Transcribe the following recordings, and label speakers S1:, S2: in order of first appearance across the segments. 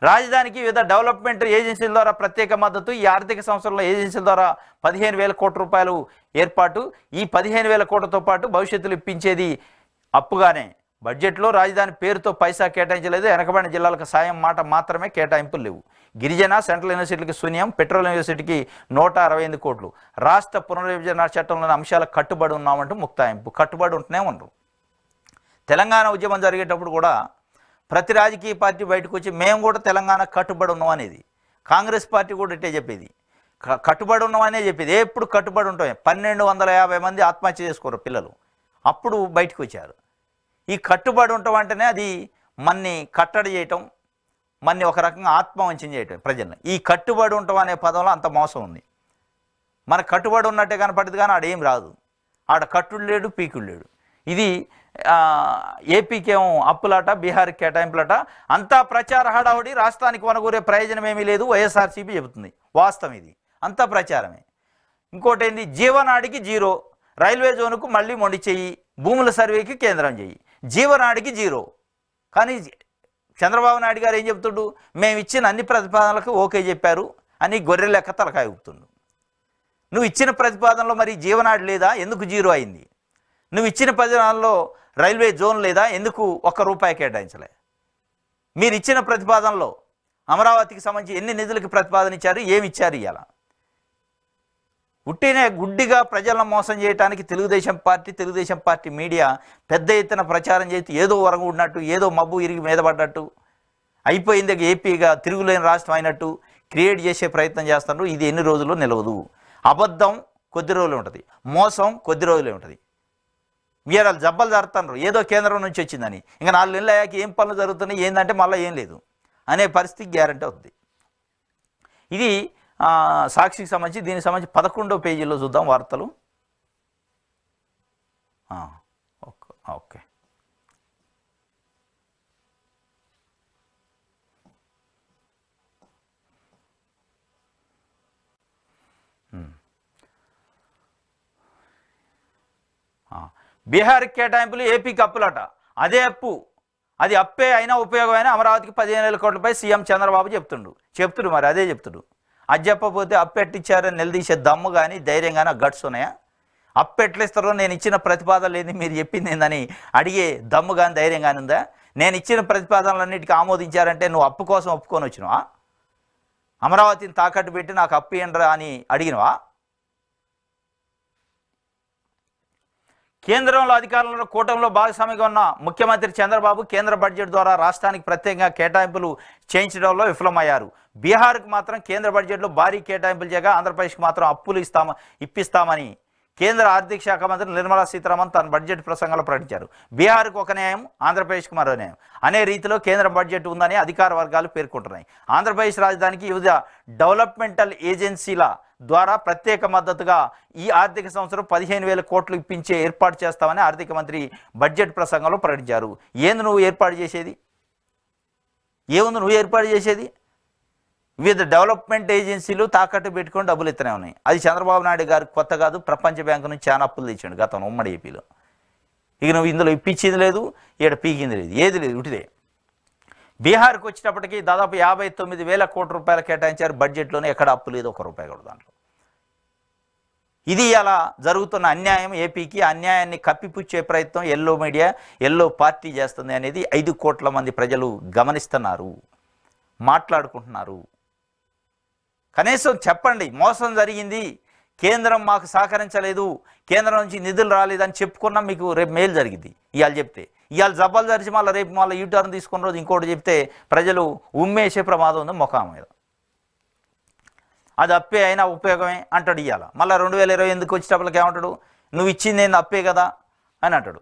S1: రాజధానికి వివిధ డెవలప్మెంట్ ఏజెన్సీల ద్వారా ప్రత్యేక మద్దతు. ఈ ఆర్థిక సంవత్సరంలో ఏజెన్సీల ద్వారా 15,000 కోట్ల రూపాయలు ఏర్పాటు. ఈ 15,000 కోట్లతో పాటు భవిష్యత్తులో ఇప్పించేది అప్పుగానే. బడ్జెట్లో రాజధాని పేరుతో పైసా కేటాయించలేదు. వెనకబడిన జిల్లాలకు సాయం మాట మాత్రమే, కేటాయింపులు లేవు. గిరిజన సెంట్రల్ యూనివర్సిటీకి శూన్యం. పెట్రోల్ యూనివర్సిటీకి 168 కోట్లు. రాష్ట్ర పునర్విభజన చట్టంలోని అంశాలకు కట్టుబడి ఉన్నామంటూ ముక్తాయింపు. కట్టుబడి ఉంటూనే ఉండరు. తెలంగాణ ఉద్యమం జరిగేటప్పుడు కూడా ప్రతి రాజకీయ పార్టీ బయటకు వచ్చి మేము కూడా తెలంగాణ కట్టుబడి ఉన్నాం అనేది. కాంగ్రెస్ పార్టీ కూడా ఇట్టే చెప్పేది, కట్టుబడి ఉన్నామనే చెప్పేది. ఎప్పుడు కట్టుబడి ఉంటాం. 1250 మంది ఆత్మహత్య చేసుకోరు పిల్లలు, అప్పుడు బయటకు వచ్చారు. ఈ కట్టుబడి ఉండటం అంటేనే అది మన్ని కట్టడి చేయటం, మన్ని ఒక రకంగా ఆత్మవంచన చేయటం ప్రజల్ని. ఈ కట్టుబడి ఉండటం అనే పదంలో అంత మోసం ఉంది. మన కట్టుబడి ఉన్నట్టే కనపడింది కానీ ఆడేం రాదు. ఆడ కట్టుడు లేడు, పీకుడు లేడు. ఇది ఏపీకేమో అప్పులాట, బీహార్కి కేటాయింపులట. అంతా ప్రచార హడావుడి. రాష్ట్రానికి వనగూరే ప్రయోజనం ఏమీ లేదు వైఎస్ఆర్సీపీ చెబుతుంది. వాస్తవం ఇది, అంతా ప్రచారమే. ఇంకోటి ఏంది, జీవనాడికి జీరో, రైల్వే జోన్కు మళ్ళీ మొండి చెయ్యి, భూముల సర్వేకి కేంద్రం చెయ్యి. జీవనాడికి జీరో. కానీ చంద్రబాబు నాయుడు గారు ఏం చెప్తుండు, మేము ఇచ్చిన అన్ని ప్రతిపాదనలకు ఓకే చెప్పారు అని గొర్రె లెక్క తలకాయ ఊపుతుండు. నువ్వు ఇచ్చిన ప్రతిపాదనలో మరి జీవనాడి లేదా, ఎందుకు జీరో అయింది? నువ్వు ఇచ్చిన ప్రతిపాదనలో రైల్వే జోన్ లేదా, ఎందుకు ₹1 కేటాయించలే? మీరు ఇచ్చిన ప్రతిపాదనలో అమరావతికి సంబంధించి ఎన్ని నిధులకి ప్రతిపాదన ఇచ్చారు, ఏమి ఇచ్చారు? ఇవాళ ఉట్టినే గుడ్డిగా ప్రజలను మోసం చేయడానికి తెలుగుదేశం పార్టీ మీడియా పెద్ద ఎత్తున ప్రచారం చేసి ఏదో వరగూడినట్టు, ఏదో మబ్బు ఇరిగి మీద పడ్డట్టు, అయిపోయింది ఏపీగా తిరుగులేని రాష్ట్రం అయినట్టు క్రియేట్ చేసే ప్రయత్నం చేస్తున్నారు. ఇది ఎన్ని రోజుల్లో నిలవదు. అబద్ధం కొద్ది రోజులు ఉంటుంది, మోసం కొద్ది రోజులే ఉంటుంది. మీరు వాళ్ళు జబ్బలు జరుగుతున్నారు ఏదో కేంద్రం నుంచి వచ్చిందని. ఇంకా 4 నెలలు అయ్యాక ఏం పనులు జరుగుతున్నాయి ఏంటంటే మళ్ళీ ఏం లేదు అనే పరిస్థితి గ్యారంటీ అవుతుంది. ఇది సాక్షికి సంబంధించి. దీనికి సంబంధించి 11వ పేజీలో చూద్దాం వార్తలు. ఓకే. బీహార్కి కేటాయింపులు, ఏపీకి అప్పులట. అదే అప్పు, అది అప్పే అయినా ఉపయోగమైన అమరావతికి 15,000 కోట్లపై సీఎం చంద్రబాబు చెప్తుడు మరి అదే చెప్తుడు. అది చెప్పకపోతే అప్పెట్టిచ్చారని నిలదీసే దమ్ము కానీ ధైర్యం కానీ గట్స్ ఉన్నాయా? అప్పెట్లిస్తారో నేను ఇచ్చిన ప్రతిపాదనలు ఏంది, మీరు చెప్పింది ఏందని అడిగే దమ్ము కానీ ధైర్యం కానీ ఉందా? నేను ఇచ్చిన ప్రతిపాదనలన్నిటికీ ఆమోదించారంటే నువ్వు అప్పు కోసం ఒప్పుకొని వచ్చినవా? అమరావతిని తాకట్టు పెట్టి నాకు అప్పు ఏంట్రా అని అడిగినవా? కేంద్రంలో అధికారంలో కూటమిలో భాగస్వామిగా ఉన్న ముఖ్యమంత్రి చంద్రబాబు కేంద్ర బడ్జెట్ ద్వారా రాష్ట్రానికి ప్రత్యేకంగా కేటాయింపులు చేయించడంలో విఫలమయ్యారు. బీహార్కు మాత్రం కేంద్ర బడ్జెట్లో భారీ కేటాయింపులు చేయగా ఆంధ్రప్రదేశ్కి మాత్రం అప్పులు ఇప్పిస్తామని కేంద్ర ఆర్థిక శాఖ మంత్రి నిర్మలా సీతారామన్ తన బడ్జెట్ ప్రసంగంలో ప్రకటించారు. బీహార్కు ఒక న్యాయం, ఆంధ్రప్రదేశ్కి మరో న్యాయం అనే రీతిలో కేంద్ర బడ్జెట్ ఉందని అధికార వర్గాలు పేర్కొంటున్నాయి. ఆంధ్రప్రదేశ్ రాజధానికి వివిధ డెవలప్మెంటల్ ఏజెన్సీల ద్వారా ప్రత్యేక మద్దతుగా ఈ ఆర్థిక సంవత్సరం 15,000 కోట్లు ఇప్పించే ఏర్పాటు చేస్తామని ఆర్థిక మంత్రి బడ్జెట్ ప్రసంగంలో ప్రకటించారు. ఏంది నువ్వు ఏర్పాటు చేసేది? ఏముంది నువ్వు ఏర్పాటు చేసేది? వివిధ డెవలప్మెంట్ ఏజెన్సీలు తాకట్టు పెట్టుకొని డబ్బులు ఇస్తూనే ఉన్నాయి. అది చంద్రబాబు నాయుడు గారికి కొత్త కాదు. ప్రపంచ బ్యాంకు నుంచి చాలా అప్పులు తెచ్చాడు గతంలో ఉమ్మడి ఏపీలో. ఇక నువ్వు ఇందులో ఇప్పించింది లేదు, ఇక్కడ పీకింది లేదు, ఏది లేదు, ఉటిదే. బీహార్కి వచ్చేటప్పటికి దాదాపు 59,000 కోట్ల రూపాయలు కేటాయించారు బడ్జెట్లోనే. ఎక్కడ అప్పు లేదు, ₹1 కూడా దాంట్లో. ఇది అలా జరుగుతున్న అన్యాయం ఏపీకి. అన్యాయాన్ని కప్పిపుచ్చే ప్రయత్నం ఎల్లో మీడియా, ఎల్లో పార్టీ చేస్తుంది అనేది 5 కోట్ల మంది ప్రజలు గమనిస్తున్నారు, మాట్లాడుకుంటున్నారు. కనీసం చెప్పండి, మోసం జరిగింది, కేంద్రం మాకు సహకరించలేదు, కేంద్రం నుంచి నిధులు రాలేదని చెప్పుకున్నా మీకు రేపు మేలు జరిగింది. ఇవాళ చెప్తే ఇవాళ జబ్బలు జరిచి రేపు మళ్ళీ యూటర్న్ తీసుకున్న రోజు ఇంకోటి చెప్తే ప్రజలు ఉమ్మేసే ప్రమాదం ఉంది ముఖం మీద. అది అప్పే అయినా ఉపయోగమే అంటాడు. ఇవాళ మళ్ళీ 2028 వచ్చేటప్పటికి ఏమంటాడు, నువ్వు ఇచ్చింది ఏంది అప్పే కదా అని అంటాడు.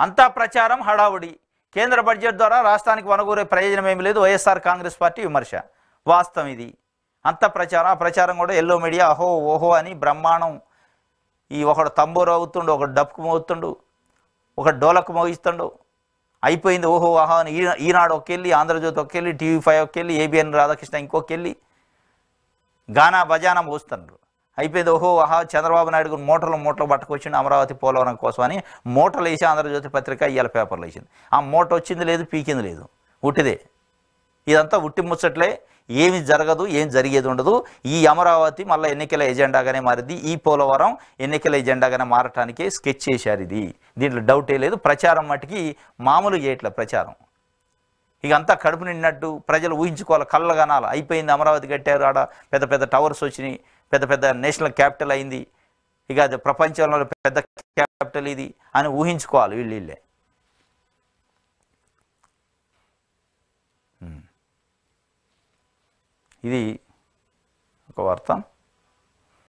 S1: అంతా ప్రచారం హడావుడి. కేంద్ర బడ్జెట్ ద్వారా రాష్ట్రానికి వనగూరే ప్రయోజనం ఏమీ లేదు వైఎస్ఆర్ కాంగ్రెస్ పార్టీ విమర్శ. వాస్తవం ఇది. అంత ప్రచారం, ఆ ప్రచారం కూడా ఎల్లో మీడియా అహో ఓహో అని బ్రహ్మాండం. ఈ ఒకడు తంబూరు అవుతుండు, ఒకడు డప్పుకు మోగుతుండు, ఒక డోలకు మోగిస్తుండు, అయిపోయింది ఓహో ఆహో అని. ఈనాడు ఒకెళ్ళి, ఆంధ్రజ్యోతి ఒకెళ్ళి, TV5 ఒకెళ్ళి, ABN రాధాకృష్ణ ఇంకొకెళ్ళి గానా బజానా మోస్తున్నారు. అయిపోయింది ఓహో ఆహా. చంద్రబాబు నాయుడు మూటలు పట్టుకొచ్చిండు అమరావతి పోలవరం కోసం అని. మూటలు వేసి ఆంధ్రజ్యోతి పత్రిక ఇవాళ పేపర్లు వేసింది. ఆ మూట వచ్చింది లేదు, పీకింది లేదు. ఉట్టిదే. ఇదంతా ఉట్టి ముచ్చట్లే, ఏమి జరగదు, ఏం జరిగేది ఉండదు. ఈ అమరావతి మళ్ళీ ఎన్నికల ఎజెండాగానే మారింది. ఈ పోలవరం ఎన్నికల ఎజెండాగానే మారటానికే స్కెచ్ చేశారు. దీంట్లో డౌటే లేదు. ప్రచారం మటుకి మామూలు చేయట్లే ప్రచారం. ఇక అంతా కడుపు నిండినట్టు ప్రజలు ఊహించుకోవాలి, కళ్ళగనాలి. అయిపోయింది, అమరావతి కట్టారు, ఆడ పెద్ద పెద్ద టవర్స్ వచ్చినాయి, పెద్ద పెద్ద నేషనల్ క్యాపిటల్ అయింది, ఇక అది ప్రపంచంలో పెద్ద క్యాపిటల్ ఇది అని ఊహించుకోవాలి వీళ్ళే. ఇది ఒక వార్త.